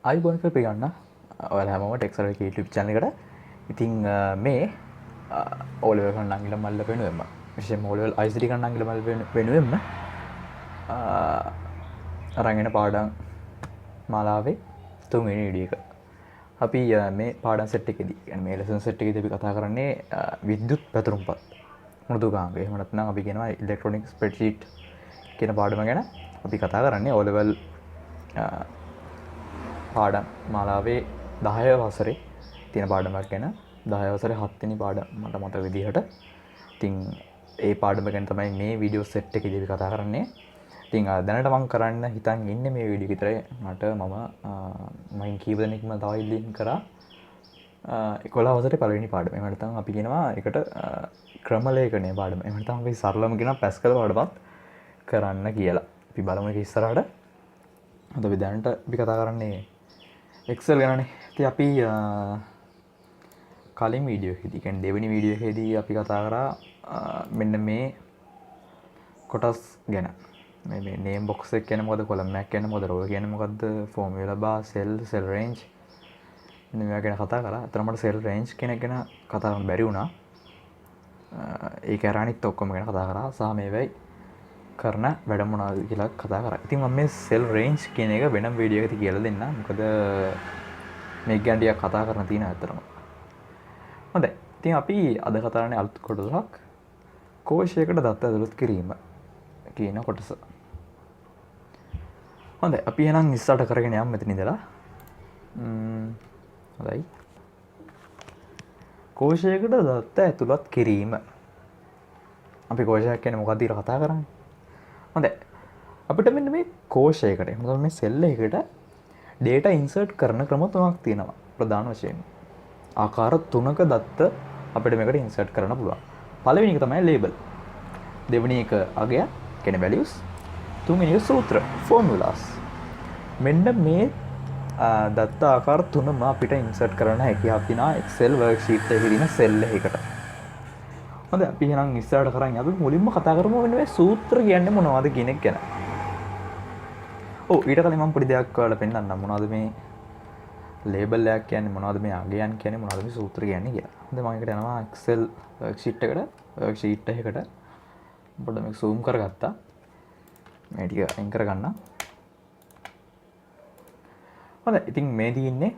අයිබෝන් පිගන්න ඔයාලා හැමෝම ටෙක්සර් එකේ YouTube channel එකට. ඉතින් මේ O level කන්නංගිල මල්ල වෙනුවෙන්ම විශේෂයෙන්ම O level ICT කන්නංගිල මල්ල වෙනුවෙන්ම අරන් එන පාඩම් මාලාවේ තුන්වෙනි වීඩියෝ එක. අපි මේ පාඩම් සෙට් එකේදී يعني මේ ලෙසන් සෙට් එකේදී අපි කතා කරන්නේ විද්‍යුත් පැතුරුම්පත් මෘදුකාංග. එහෙම නැත්නම් අපි කියනවා ඉලෙක්ට්‍රොනික ස්ප්‍රෙඩ්ෂීට් කියන පාඩම ගැන අපි කතා කරන්නේ O level පාඩම් මාලාවේ 10 වසරේ තියෙන පාඩමක් ගැන 10 වසරේ 7 වෙනි පාඩම මට මතක විදිහට. ඉතින් ඒ පාඩම ගැන තමයි මේ වීඩියෝ සෙට් එකේදී අපි කතා කරන්නේ. ඉතින් දැනට මම කරන්න හිතන් ඉන්නේ මේ වීඩියෝ විතරයි. මම කීප දෙනෙක්ම තව ඉල්ලීම් කරා 11 වසරේ පළවෙනි පාඩම. එහෙම නැත්නම් අපි කියනවා ඒකට ක්‍රමලේඛනයේ පාඩම. එහෙම නැත්නම් අපි සරලම කියනවා පැස්කල් පාඩමත් කරන්න කියලා. අපි බලමු ඒක ඉස්සරහට. අද අපි දැනට අපි කතා කරන්නේ Excel ගැනනේ. ඉතින් අපි කලින් වීඩියෝ එකේදී කියන්නේ දෙවෙනි වීඩියෝ එකේදී අපි කතා කරා මෙන්න මේ කොටස් ගැන. මේ name box එක කියන්නේ මොකද, column එකක් කියන්නේ මොකද, row කියන්නේ මොකද්ද, formula bar, cell range මෙන්න මේවා ගැන කතා කරා. අතන මට cell range කියන එක ගැන කතා කරන්න බැරි වුණා. ඒක අරානිත් ඔක්කොම ගැන කතා කරා. සහ මේවයි කරන වැඩ මොනවද කියලා කතා කරා. ඉතින් මම මේ cell range කියන එක වෙනම වීඩියෝ එකකදී කියලා දෙන්නම්. මොකද මේක ගැන ටිකක් කතා කරන්න තියෙනවා අතරම. හොඳයි. ඉතින් අපි අද කතා කරන්නේ අලුත් කොටසක් කෝෂයකට දත්ත ඇතුළත් කිරීම කියන කොටස. හොඳයි. අපි එහෙනම් ඉස්සරහට කරගෙන යමු මෙතන ඉඳලා. හොඳයි. කෝෂයකට දත්ත ඇතුළත් කිරීම. අපි කෝෂයක් කියන්නේ මොකක්ද කියලා කතා කරන්නේ. හොඳයි. අපිට මෙන්න මේ කෝෂයකට එහෙම නැත්නම් මේ සෙල් එකකට data insert කරන ක්‍රම තුනක් තියෙනවා ප්‍රධාන වශයෙන්. ආකාර තුනක දත්ත අපිට මේකට insert කරන්න පුළුවන්. පළවෙනි එක තමයි label. දෙවෙනි එක අගය කියන්නේ values. තුන්වෙනි එක සූත්‍ර formulas. මෙන්න මේ දත්ත ආකාර තුනම අපිට insert කරන්න හැකියාවක් තියෙනවා Excel worksheet එකේ තියෙන cell එකකට. හොඳයි. අපි එහෙනම් ඉස්සරහට කරන් අපි මුලින්ම කතා කරමු මෙන්න මේ සූත්‍ර කියන්නේ මොනවද කියන එක ගැන. ඔව් ඊට කලින් මම පොඩි දෙයක් ඔයාලට පෙන්නන්නම්. මොනවද මේ ලේබල් එකක් කියන්නේ, මොනවද මේ අගයන් කියන්නේ, මොනවද මේ සූත්‍ර කියන්නේ කියලා. හොඳයි මම එකට යනවා Excel worksheet එකකට. පොඩ්ඩක් මේක zoom කරගත්තා. මේ ටික අයින් කරගන්න. හොඳයි. ඉතින් මේ තියෙන්නේ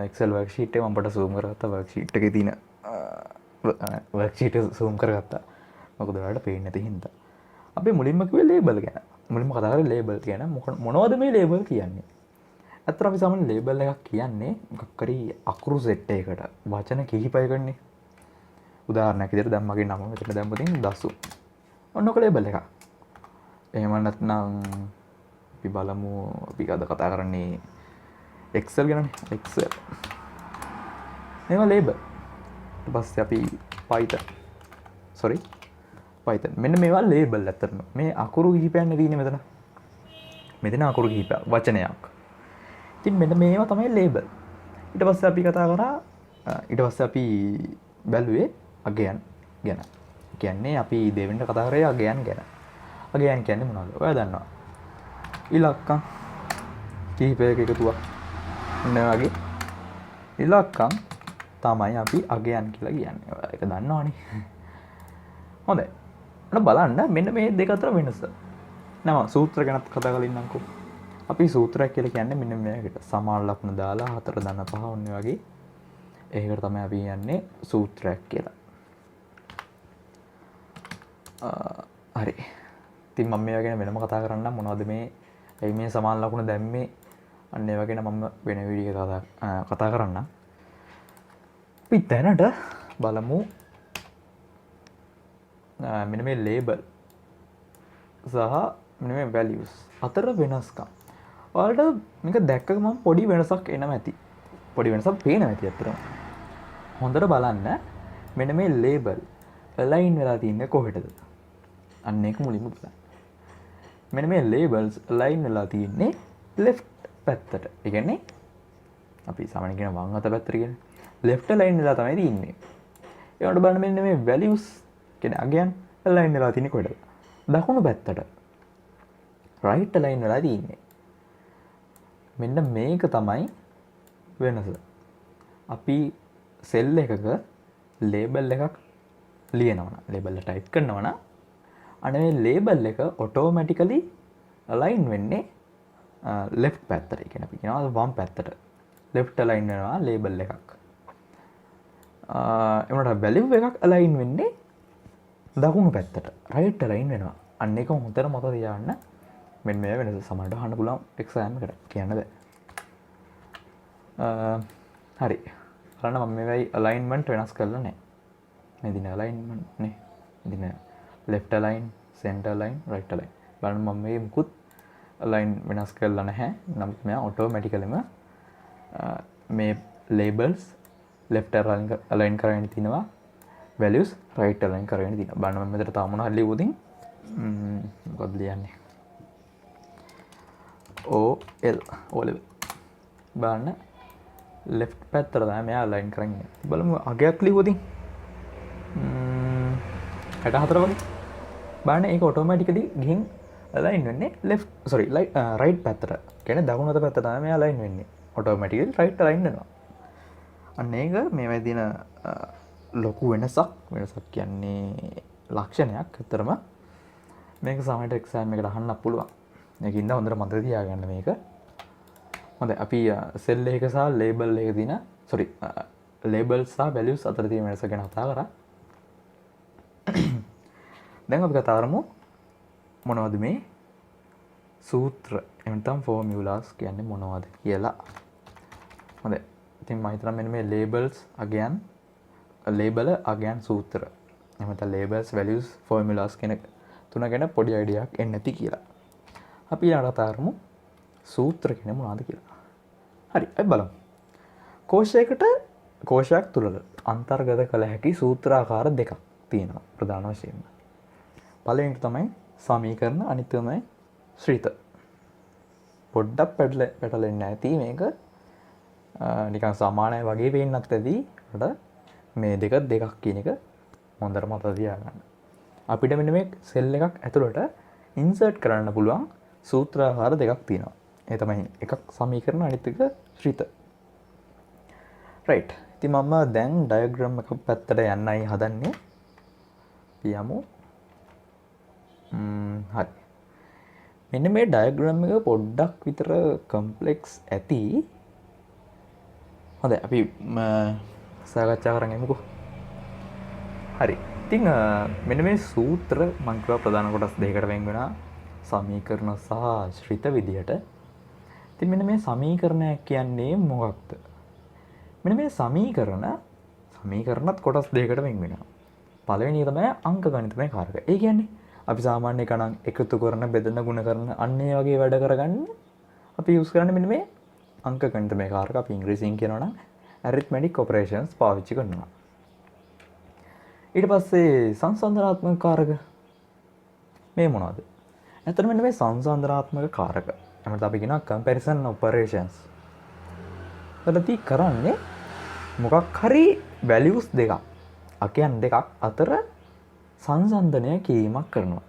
Excel worksheet එක. මම පොඩ්ඩක් zoom කරගත්තා worksheet එකේ තියෙන worksheet එක zoom කරගත්තා. මොකද ඔයාලට පේන්නේ නැති හින්දා. අපි මුලින්ම කිව්වේ label ගැන. මුලින්ම කතා කරේ label ගැන. මොනවද මේ label කියන්නේ? අතට අපි සාමාන්‍ය label එකක් කියන්නේ මොකක් හරි අකුරු set එකකට වචන කිහිපයකනේ. උදාහරණයක් විදිහට දැන් මගේ නම මෙතන දැම්මොතින් දසු. ඔන්නක label එකක්. එහෙම නැත්නම් අපි බලමු අපි අද කතා කරන්නේ Excel ගැනනේ. Excel. මේවා label. ඊට පස්සේ අපි Python. මෙන්න මේවා label ඇත්තටම. මේ අකුරු කිහිපයක් නේ තියෙන්නේ මෙතන. මෙතන අකුරු කිහිපයක් වචනයක්. ඉතින් මෙන්න මේවා තමයි label. ඊට පස්සේ අපි කතා කරා අපි බැලුවේ අගයන් ගැන. කියන්නේ අපි දෙවෙනිට කතා කරේ අගයන් ගැන. අගයන් කියන්නේ මොනවද? ඔයා දන්නවා. ඉලක්කම් කිහිපයක එකතුවක්. මේ වගේ ඉලක්කම් තමයි අපි අගයන් කියලා කියන්නේ. ඔයා ඒක දන්නවනේ. හොඳයි. අන්න බලන්න මෙන්න මේ දෙක අතර වෙනස. නම සූත්‍ර ගැනත් කතා කරලා ඉන්නම්කෝ. අපි සූත්‍රයක් කියලා කියන්නේ මෙන්න මේකට සමාන ලකුණු දාලා 4 ධන 5 ඔන්න වගේ. ඒකට තමයි අපි කියන්නේ සූත්‍රයක් කියලා. හරි. ඉතින් මම මේවා ගැන වෙනම කතා කරන්නම්. මොනවද මේ ඇයි මේ සමාන ලකුණු දැම්මේ අන්න ඒවා ගැන මම වෙන වීඩියෝ එකක කතා කරන්නම්. අපි දැනට බලමු මෙන්න මේ label සහ මෙන්න මේ values අතර වෙනස්කම්. ඔයාලට මේක දැක්ක ගමන් පොඩි වෙනසක් එනවා ඇති. පොඩි වෙනසක් පේනවා ඇති අතරම. හොඳට බලන්න මෙන්න මේ label align වෙලා තින්නේ කොහෙටද? අන්න ඒක මුලින්ම බලන්න. මෙන්න මේ labels align වෙලා තින්නේ left පැත්තට. ඒ කියන්නේ අපි සාමාන්‍යයෙන් කියන වම් අත පැත්තට කියන්නේ left align වෙලා තමයි තින්නේ. ඒකට බලන්න මෙන්න මේ values කියන්නේ අගයන් align වෙලා තින්නේ කොහෙටද? දකුණු පැත්තට. right align වෙලා තින්නේ. මෙන්න මේක තමයි වෙනස. අපි සෙල් එකක ලේබල් එකක් ලියනවනම් ලේබල් එක ටයිප් කරනවනම් අනේ ලේබල් එක ඔටෝමැටිකලි අලයින් වෙන්නේ left පැත්තට. ඒ කියන්නේ අපි කියනවා වම් පැත්තට left align වෙනවා ලේබල් එකක්. එමුණට value එකක් align වෙන්නේ දකුණු පැත්තට right align වෙනවා. අන්න ඒක හොඳට මතක තියාගන්න. මෙන්න මේ වෙනස සමහරට අහන්න පුළුවන් exam එකට කියන්න බෑ. හරි. බලන්න මම මේවයි alignment වෙනස් කරලා නැහැ. මේ දින alignment නේ. දින left align, center align, right align. බලන්න මම මේ මුකුත් align වෙනස් කරලා නැහැ. නමුත් මෙයා automaticallyම මේ labels left align කරගෙන තිනවා. values right align කරගෙන තිනවා. බලන්න මම මෙතන තාම මොනවද ලියුවොතින් මොකක්ද ලියන්නේ? O level. බලන්න left පැත්තට තමයි මෙයා align කරන්නේ. බලමු අගයක් ලියුවොතින් 64 වගේ. බලන්න ඒක automatically ගිහින් align වෙන්නේ right පැත්තට. කියන්නේ දකුණු අත පැත්තට තමයි මෙයා align වෙන්නේ. automatically right align වෙනවා. අන්න ඒක මේවයි දින ලොකු වෙනසක් කියන්නේ ලක්ෂණයක්. ඇත්තරම මේක සමහරට එක්සෑම් එකකට අහන්න පුළුවන්. ඒකින්ද හොඳට මතක තියාගන්න මේක. හොඳයි අපි සෙල් එකක සහ ලේබල් එකක තියෙන ලේබල් සහ values අතර තියෙන වෙනස ගැන කතා කරා. දැන් අපි කතා කරමු මොනවද මේ සූත්‍ර එහෙම නැත්නම් formulas කියන්නේ මොනවද කියලා. හොඳයි. ඉතින් මම හිතනවා මෙන්න මේ labels අගයන් සූත්‍ර. එහෙම නැත්නම් labels values formulas කියන තුන ගැන පොඩි idea එකක් එන්න ඇති කියලා. අපි ඊළඟට කතා කරමු සූත්‍ර කියන්නේ මොනවද කියලා. හරි අපි බලමු. කෝෂයක් තුල අන්තර්ගත කළ හැකි සූත්‍රාකාර දෙකක් තියෙනවා ප්‍රධාන වශයෙන්ම. පළවෙනි තමයි සමීකරණ, අනිත් තමයි ශ්‍රිත. පොඩ්ඩක් පැටලෙන්නේ නැති මේක නිකන් සමානයි වගේ පේන්නත් ඇති. ඒකට මේ දෙකක් කියන එක හොඳට මතක තියාගන්න. අපිට මෙන්න මේ සෙල් එකක් ඇතුළට ඉන්සර්ට් කරන්න පුළුවන් සූත්‍රාකාර දෙකක් තියෙනවා. ඒ තමයි එකක් සමීකරණ, අනිත් එක ශ්‍රිත. right. ඉතින් මම දැන් ඩයග්‍රෑම් එකක් පැත්තට යන්නයි හදන්නේ. පියමු. හරි. මෙන්න මේ ඩයග්‍රෑම් එක පොඩ්ඩක් විතර කම්ප්ලෙක්ස් ඇති. හොඳයි අපි සාකච්ඡා කරන් යමුකෝ. හරි. ඉතින් මෙන්න මේ සූත්‍ර මම කියවා ප්‍රධාන කොටස් දෙකකට වෙන් වෙනවා. සමීකරණ සහ ශ්‍රිත විදියට. ඉතින් මෙන්න මේ සමීකරණයක් කියන්නේ මොකක්ද? මෙන්න මේ සමීකරණත් කොටස් දෙකකට වෙන් වෙනවා. පළවෙනි තමයි අංක ගණිතමය කාරක. ඒ කියන්නේ අපි සාමාන්‍ය ගණන් එකතු කරන, බෙදන, ගුණ කරන අන්න ඒ වගේ වැඩ කරගන්න අපි යූස් කරන්නේ මෙන්න මේ අංක ගණිතමය කාරක. අපි ඉංග්‍රීසියෙන් කියනවා නම් arithmetic operations පාවිච්චි කරනවා. ඊට පස්සේ සංසන්දනාත්මක කාරක මේ මොනවද? ඇත්තට මෙන්න මේ සංසන්දනාත්මක කාරක. එහෙනම් අපි කියනවා comparison operations. එතනදී කරන්නේ මොකක් හරි values දෙකක්, අකයන් දෙකක් අතර සංසන්දනය කිරීමක් කරනවා.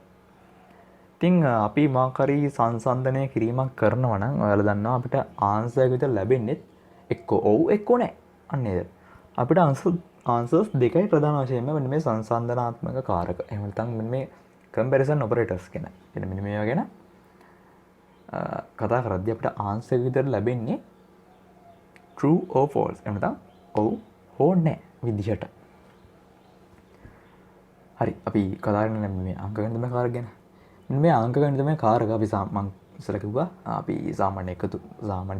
ඉතින් අපි මොකක් හරි සංසන්දනය කිරීමක් කරනවා නම් ඔයාලා දන්නවා අපිට ආන්සර් එක විතර ලැබෙන්නේ එක්ක ඔව් එක්ක නැහැ. අන්න නේද? අපිට ආන්සර්ස් දෙකයි ප්‍රධාන වශයෙන්ම මෙන්න මේ සංසන්දනාත්මක කාරක. එහෙම නැත්නම් මෙන්න මේ comparison operators කියන. එන්න මෙන්න මේවා ගැන කතා කරද්දී අපිට ආන්සර් විතර ලැබෙන්නේ true or false. එහෙම නැත්නම් ඔව් හෝ නැහැ විදිහට. හරි අපි කතා කරන්නේ මේ අංක ගණිතමය කාරක ගැන. මෙන්න මේ අංක ගණිතමය කාරක අපි මම ඉස්සර කිව්වා අපි සාමාන්‍ය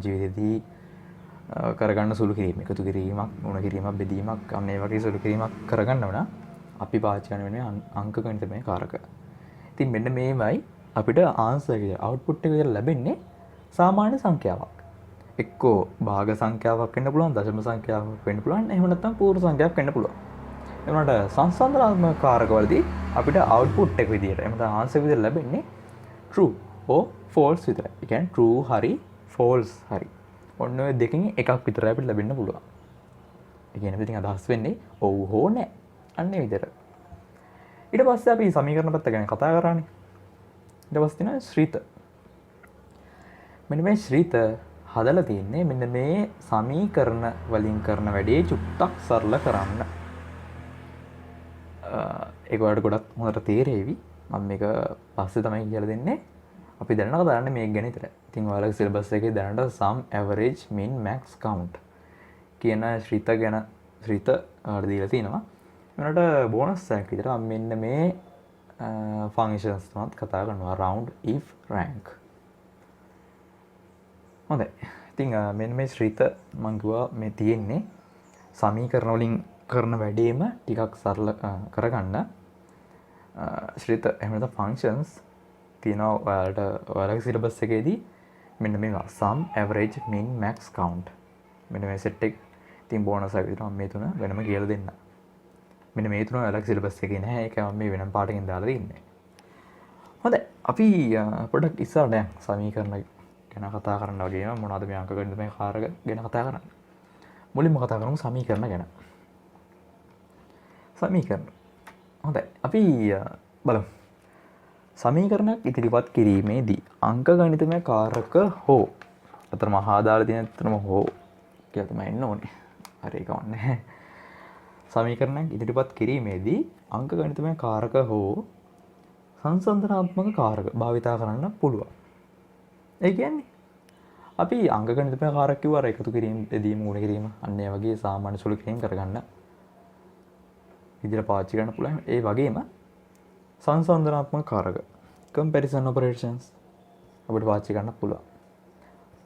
ජීවිතයේදී කරගන්න සුළු කිරීම, එකතු කිරීමක්, ගුණ කිරීමක්, බෙදීමක්, අන්න ඒ වගේ සුළු කිරීමක් කරගන්නව නම් අපි පාවිච්චි කරන මේ අංක ගණිතමය කාරක. ඉතින් මෙන්න මේවයි අපිට ආන්සර් එක අවුට්පුට් එක විතර ලැබෙන්නේ සාමාන්‍ය සංඛ්‍යාවක්. එක්කෝ භාග සංඛ්‍යාවක් වෙන්න පුළුවන්, දශම සංඛ්‍යාවක් වෙන්න පුළුවන්, එහෙම නැත්නම් පූර්ණ සංඛ්‍යාවක් වෙන්න පුළුවන්. ඒ වුණාට සංසන්දනාත්මක කාරකවලදී අපිට අවුට්පුට් එක විදියට එහෙම නැත්නම් ආන්සර් එක විතර ලැබෙන්නේ true or false විතරයි. ඒ කියන්නේ true හරි false හරි. ඔන්න ඔය දෙකෙන් එකක් විතරයි අපිට ලැබෙන්න පුළුවන්. ඒ කියන්නේ ඉතින් අදහස් වෙන්නේ ඔව් හෝ නැහැ. අන්න ඒ විදියට. ඊට පස්සේ අපි සමීකරණ පැත්ත ගැන කතා කරානේ. ඊට පස්සේ තියෙනවා ශ්‍රිත. මෙන්න මේ ශ්‍රිත හදලා තින්නේ මෙන්න මේ සමීකරණ වලින් කරන වැඩේ චුට්ටක් සරල කරන්න. ඒක ඔයාලට ගොඩක් හොඳට තේරෙවි. මම මේක පස්සේ තමයි කියලා දෙන්නේ. අපි දැනට කතා කරන්නේ මේක ගැන විතරයි. ඉතින් ඔයාලගේ සිලබස් එකේ දැනට sum average min max count කියන ශ්‍රිත ගැන ශ්‍රිත ඔයාලට දීලා තිනවා. ඒකට බෝනස් එකක් විතර මෙන්න මේ functions තුනත් කතා කරනවා round if rank. හොඳයි. ඉතින් මෙන්න මේ ශ්‍රිත මම කිව්වා මේ තියෙන්නේ සමීකරණ වලින් කරන වැඩේම ටිකක් සරල කරගන්න ශ්‍රිත එහෙම නැත්නම් functions තියෙනවා ඔයාලගේ සිලබස් එකේදී මෙන්න මේවා sum average min max count මෙන්න මේ සෙට් එක. ඉතින් බෝනස් එකක් විතර මම මේ තුන වෙනම කියලා දෙන්න. මෙන්න මේ තුන ඔයාලගේ සිලබස් එකේ නැහැ. ඒක මම මේ වෙනම පාඩකින් දාලා තින්නේ. හොඳයි. අපි පොඩ්ඩක් ඉස්සරහට යමු. සමීකරණ ගැන කතා කරන්න වගේම මොනවද මේ අංක ගණිත මේ කාරක ගැන කතා කරන්නේ. මුලින්ම කතා කරමු සමීකරණ ගැන. සමීකරණ. හොඳයි. අපි බලමු. සමීකරණයක් ඉදිරිපත් කිරීමේදී අංක ගණිතමය කාරක හෝ අතරම ආදාළ තියෙන අතරම හෝ කියලා තමයි එන්න ඕනේ. හරි ඒක වන්නේ. සමීකරණයක් ඉදිරිපත් කිරීමේදී අංක ගණිතමය කාරක හෝ සංසන්දනාත්මක කාරක භාවිතා කරන්න පුළුවන්. ඒ කියන්නේ අපි අංක ගණිතමය කාරක කිව්වා එකතු කිරීම, බෙදීම, ගුණ කිරීම අන්න ඒ වගේ සාමාන්‍ය සුළු කිරීම කරගන්න විදිහට පාවිච්චි කරන්න පුළුවන්. ඒ වගේම සංසන්දනාත්මක කාරක comparison operations අපිට පාවිච්චි කරන්න පුළුවන්.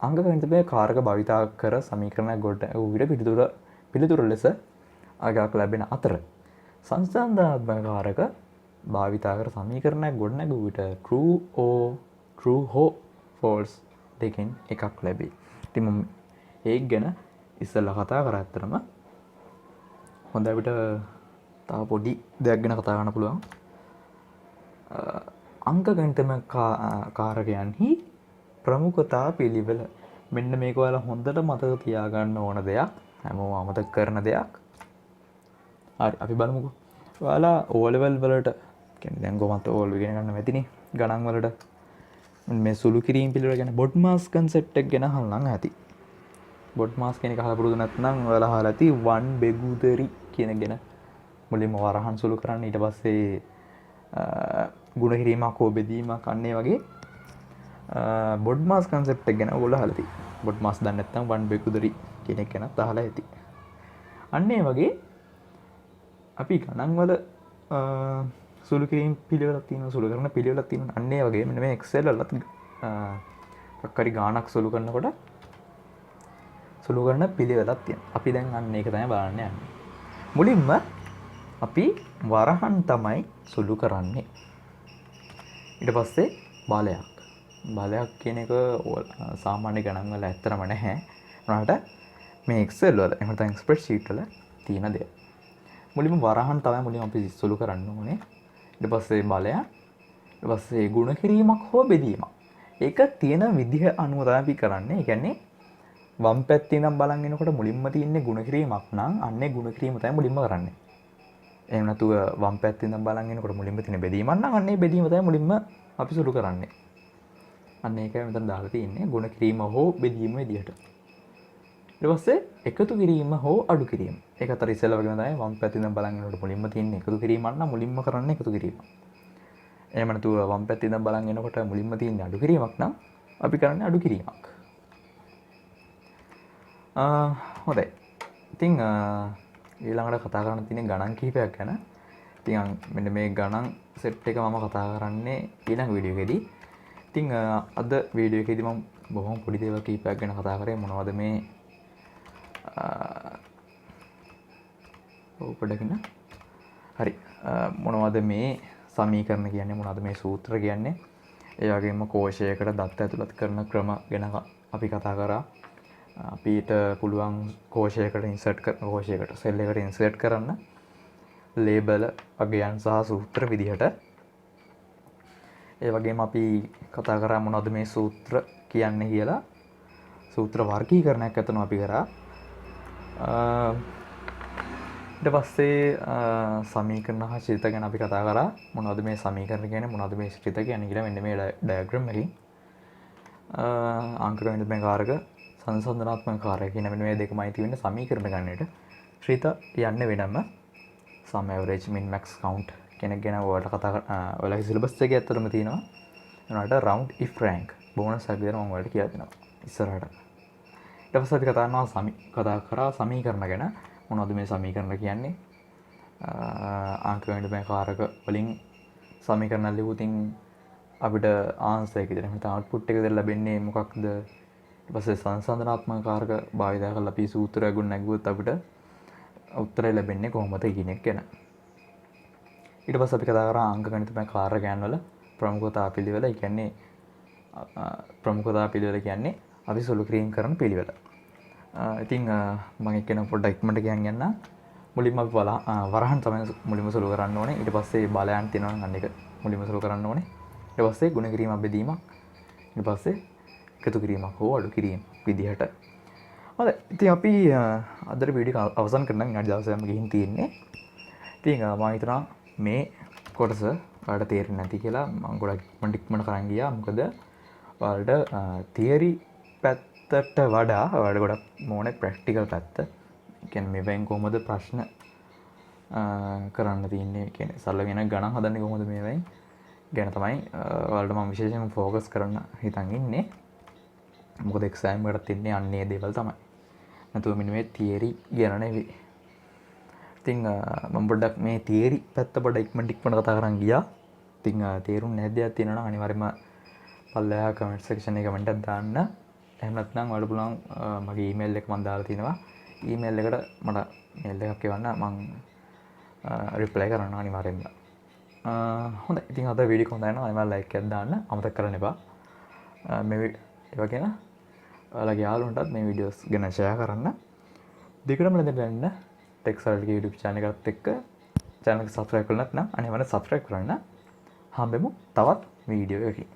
අංක ගණිතමය කාරක භාවිතා කර සමීකරණයක් ගොඩ විට පිළිතුරු ලෙස අගයක් ලැබෙන අතර සංසන්දනාත්මක කාරක භාවිතා කර සමීකරණයක් ගොඩනැගුව විට true හෝ false දෙකෙන් එකක් ලැබේ. ඉතින් මම ඒක ගැන ඉස්සෙල්ලා කතා කරා. ඇත්තටම හොඳ අපිට තව පොඩි දෙයක් ගැන කතා කරන්න පුළුවන්. අංක ගණිතමය කාරකයන්හි ප්‍රමුඛතා පිළිවෙල. මෙන්න මේක ඔයාලා හොඳට මතක තියාගන්න ඕන දෙයක්. හැමෝම අමතක කරන දෙයක්. හරි අපි බලමුකෝ. ඔයාලා O level වලට කියන්නේ දැන් කොහොමද O level ඉගෙන ගන්න මැතිනේ ගණන් වලට මේ සුළු කිරීම පිළිවෙල ගැන බොඩ් මාස් concept එක ගැන අහලා නම් ඇති. බොඩ් මාස් කියන එක අහලා පුරුදු නැත්නම් ඔයාලා අහලා ඇති 1 බෙගුදරි කියන ගැන. මුලින්ම වරහන් සුළු කරන්න ඊට පස්සේ ගුණ කිරීමක් හෝ බෙදීමක් අන්න ඒ වගේ බොඩ් මාස් concept එක ගැන ඔයගොල්ලෝ අහලා තියෙයි. බොඩ් මාස් දන්නේ නැත්නම් 1 බෙගුදරි කියන එක ගැනත් අහලා ඇති. අන්න ඒ වගේ අපි ගණන් වල සුළු කිරීම පිළිවෙලක් තියෙනවා, සුළු කරන පිළිවෙලක් තියෙනවා. අන්න ඒ වගේ මෙන්න මේ Excel වලත් කක්කරි ගාණක් සුළු කරනකොට සුළු කරන පිළිවෙලක් තියෙනවා. අපි දැන් අන්න ඒක තමයි බලන්න යන්නේ. මුලින්ම අපි වරහන් තමයි සුළු කරන්නේ. ඊට පස්සේ බලයක් කියන එක සාමාන්‍ය ගණන් වල ඇත්තටම නැහැ. උනාට මේ Excel වල එහෙම නැත්නම් Spreadsheet වල තියෙන දේ. මුලින්ම වරහන් තමයි මුලින්ම අපි සුළු කරන්න ඕනේ. ඊට පස්සේ බලයක්, ඊට පස්සේ ගුණ කිරීමක් හෝ බෙදීමක්. ඒක තියෙන විදිහ අනුව තමයි අපි කරන්නේ. ඒ කියන්නේ වම් පැත්තේ ඉඳන් බලන් එනකොට මුලින්ම තියෙන්නේ ගුණ කිරීමක් නම් අන්නේ ගුණ කිරීම තමයි මුලින්ම කරන්නේ. එහෙම නැතුව වම් පැත්තේ ඉඳන් බලන් එනකොට මුලින්ම තියෙන බෙදීමක් නම් අන්නේ බෙදීම තමයි මුලින්ම අපි සුළු කරන්නේ. අන්න ඒකයි මෙතන දාලා තියෙන්නේ ගුණ කිරීම හෝ බෙදීම විදිහට. ඊට පස්සේ එකතු කිරීම හෝ අඩු කිරීම. ඒක අතර ඉස්සෙල්ලා වගේම තමයි වම් පැත්තේ ඉඳන් බලන් එනකොට මුලින්ම තියෙන්නේ එකතු කිරීමක් නම් මුලින්ම කරන්නේ එකතු කිරීම. එහෙම නැතුව වම් පැත්තේ ඉඳන් බලන් එනකොට මුලින්ම තියෙන්නේ අඩු කිරීමක් නම් අපි කරන්නේ අඩු කිරීමක්. හොඳයි. ඉතින් ඊළඟට කතා කරන්න තියෙන ගණන් කිහිපයක් ගැන. ඉතින් මෙන්න මේ ගණන් සෙට් එක මම කතා කරන්නේ ඊළඟ වීඩියෝ එකේදී. ඉතින් අද වීඩියෝ එකේදී මම බොහොම පොඩි දේවල් කිහිපයක් ගැන කතා කරේ. මොනවද මේ පොඩ්ඩකින් හරි මොනවද මේ සමීකරණ කියන්නේ, මොනවද මේ සූත්‍ර කියන්නේ, ඒ වගේම කෝෂයකට දත්ත ඇතුළත් කරන ක්‍රම ගැන අපි කතා කරා. අපිට පුළුවන් කෝෂයකට ඉන්සර්ට් කරන කෝෂයකට සෙල් එකට ඉන්සර්ට් කරන්න ලේබල් වගයන් සහ සූත්‍ර විදිහට. ඒ වගේම අපි කතා කරා මොනවද මේ සූත්‍ර කියන්නේ කියලා. සූත්‍ර වර්ගීකරණයක් අතන අපි කරා. ඊට පස්සේ සමීකරණ හා ශ්‍රිත ගැන අපි කතා කරා. මොනවද මේ සමීකරණ කියන්නේ, මොනවද මේ ශ්‍රිත කියන්නේ කියලා මෙන්න මේ ඩයග්‍රෑම් එකකින් අංක ගණිතමය කාරක සංසන්දනාත්මක කාර්ය කියන මෙන්න මේ දෙකමයි තියෙන්නේ සමීකරණ ගන්නට. ශ්‍රීත යන්නේ වෙනම sum average min max count කෙනෙක් ගැන ඔයාලට ඔයාලගේ සිලබස් එකේ ඇත්තටම තියෙනවා. ඒනකට round if rank බෝනස් එකක් දෙනවා මම ඔයාලට කියලා දෙනවා ඉස්සරහට. ඊට පස්සේ අපි කතා කරා සමීකරණ ගැන. මොනවද මේ සමීකරණ කියන්නේ? අංක ගණිත කාරක වලින් සමීකරණ ලියුවොතින් අපිට ආන්සර් එක දෙන්න. හිතා අවුට්පුට් එක දෙන්න ලැබෙන්නේ මොකක්ද? ඊට පස්සේ සංසන්දනාත්මක කාරක භාවිත කරලා අපි සූත්‍රය ගොඩ නැගුවොත් අපිට උත්තරය ලැබෙන්නේ කොහොමද කියන එක ගැන. ඊට පස්සේ අපි කතා කරා අංක ගණිත කාරකයන් වල ප්‍රමුඛතා පිළිවෙල. ඒ කියන්නේ ප්‍රමුඛතා පිළිවෙල කියන්නේ අපි සුළු කිරීම කරන පිළිවෙල. ඉතින් මම එක්කෙනා පොඩ්ඩක් ඉක්මනට කියන් යන්න. මුලින්ම අපි වරහන් තමයි මුලින්ම සුළු කරන්න ඕනේ. ඊට පස්සේ බලයන් තියෙනවා නම් අන්න එක මුලින්ම සුළු කරන්න ඕනේ. ඊට පස්සේ ගුණ කිරීමක් බෙදීමක්. ඊට පස්සේ එකතු කිරීමක් හෝ අඩු කිරීම විදිහට. හොඳයි. ඉතින් අපි අදට වීඩියෝ අවසන් කරන්න විනාඩි 16ක්ම ගිහින් තියෙන්නේ. ඉතින් මම හිතනවා මේ කොටස ඔයාලට තේරෙන්නේ නැති කියලා මම ගොඩක් ඉක්මනට කරන් ගියා. මොකද ඔයාලට තියරි පැත්තට වඩා ඔයාලට ගොඩක් මොනේ ප්‍රැක්ටිකල් පැත්ත. ඒ කියන්නේ මේවෙන් කොහොමද ප්‍රශ්න කරන්න තියෙන්නේ කියන්නේ සරල වෙන ගණන් හදන්නේ කොහොමද මේවෙන් ගැන තමයි ඔයාලට මම විශේෂයෙන්ම ફોකස් කරන්න හිතන් ඉන්නේ. මොකද එක්සෑම් එකකට තියන්නේ අන්නේ දේවල් තමයි. නැතුව මෙන්න මේ තියරි ගැන නෙවෙයි. ඉතින් මම පොඩ්ඩක් මේ තියරි පැත්ත පොඩ්ඩක් ඉක්මනට කතා කරන් ගියා. ඉතින් තේරුම් නැද්ද දෙයක් තියෙනවා නම් අනිවාර්යයෙන්ම පල්ලෙහා කමෙන්ට් සෙක්ෂන් එකේ කමෙන්ට් එකක් දාන්න. එහෙම නැත්නම් ඔයාලට පුළුවන් මගේ ඊමේල් එක මම දාලා තිනවා. ඊමේල් එකට මට මේල් එකක් එවන්න මම රිප්ලයි කරනවා අනිවාර්යයෙන්ම. හොඳයි. ඉතින් අද වීඩියෝ එක හොඳයි නම් අනිවාර්යෙන් ලයික් එකක් දාන්න අමතක කරන්න එපා. මේ ඒ වගේම ඔයාලගේ යාළුවන්ටත් මේ වීඩියෝස් ගැන ෂෙයා කරන්න. දෙකටම ලැබෙන්න techsaralke YouTube channel එකත් එක්ක channel එක subscribe කරලා නැත්නම් අනිවාර්යෙන් subscribe කරන්න. හම්බෙමු තවත් වීඩියෝ එකකින්.